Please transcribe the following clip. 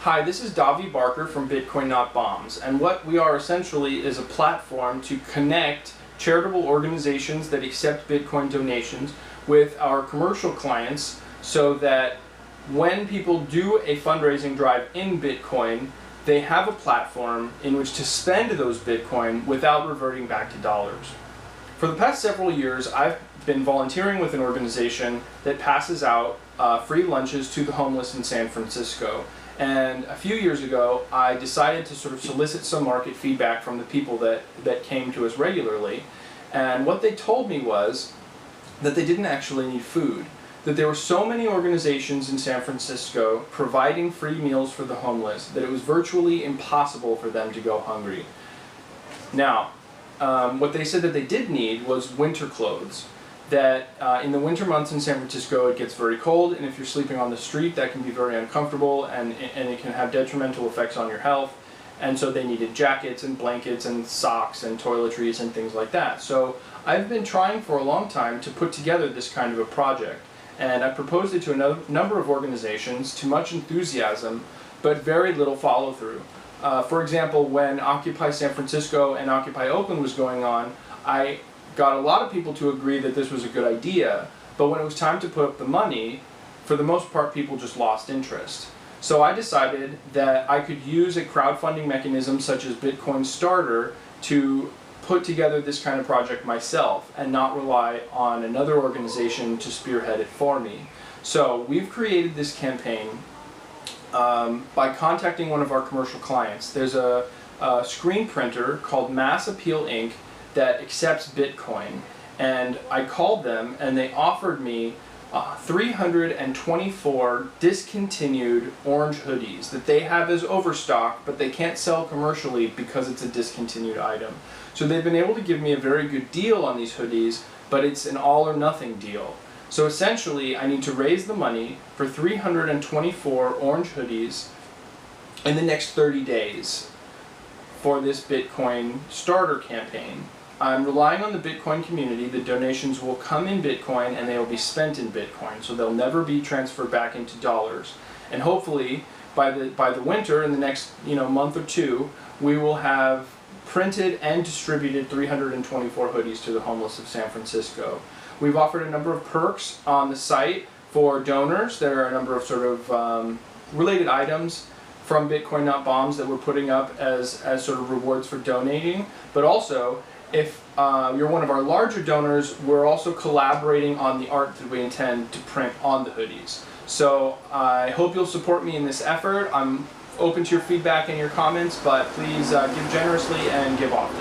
Hi, this is Davi Barker from Bitcoin Not Bombs, and what we are essentially is a platform to connect charitable organizations that accept Bitcoin donations with our commercial clients so that when people do a fundraising drive in Bitcoin, they have a platform in which to spend those Bitcoin without reverting back to dollars. For the past several years, I've been volunteering with an organization that passes out free lunches to the homeless in San Francisco. And a few years ago, I decided to sort of solicit some market feedback from the people that came to us regularly. And what they told me was that they didn't actually need food. That there were so many organizations in San Francisco providing free meals for the homeless that it was virtually impossible for them to go hungry. Now, what they said that they did need was winter clothes. That in the winter months in San Francisco it gets very cold, and if you're sleeping on the street that can be very uncomfortable and it can have detrimental effects on your health. And so they needed jackets and blankets and socks and toiletries and things like that. So I've been trying for a long time to put together this kind of a project, and I proposed it to a number of organizations to much enthusiasm but very little follow-through. For example, when Occupy San Francisco and Occupy Oakland was going on, I got a lot of people to agree that this was a good idea, but when it was time to put up the money, for the most part people just lost interest. So I decided that I could use a crowdfunding mechanism such as Bitcoin Starter to put together this kind of project myself and not rely on another organization to spearhead it for me. So we've created this campaign by contacting one of our commercial clients. There's a screen printer called Mass Appeal Inc. that accepts Bitcoin, and I called them and they offered me 324 discontinued orange hoodies that they have as overstock, but they can't sell commercially because it's a discontinued item. So they've been able to give me a very good deal on these hoodies, but it's an all or nothing deal. So essentially I need to raise the money for 324 orange hoodies in the next 30 days for this Bitcoin Starter campaign. I'm relying on the Bitcoin community. The donations will come in Bitcoin and they will be spent in Bitcoin, so they'll never be transferred back into dollars. And hopefully by the winter, in the next month or two, we will have printed and distributed 324 hoodies to the homeless of San Francisco. We've offered a number of perks on the site for donors. There are a number of sort of related items from Bitcoin Not Bombs that we're putting up as sort of rewards for donating. But also, if you're one of our larger donors, we're also collaborating on the art that we intend to print on the hoodies. So I hope you'll support me in this effort. I'm open to your feedback and your comments, but please give generously and give often.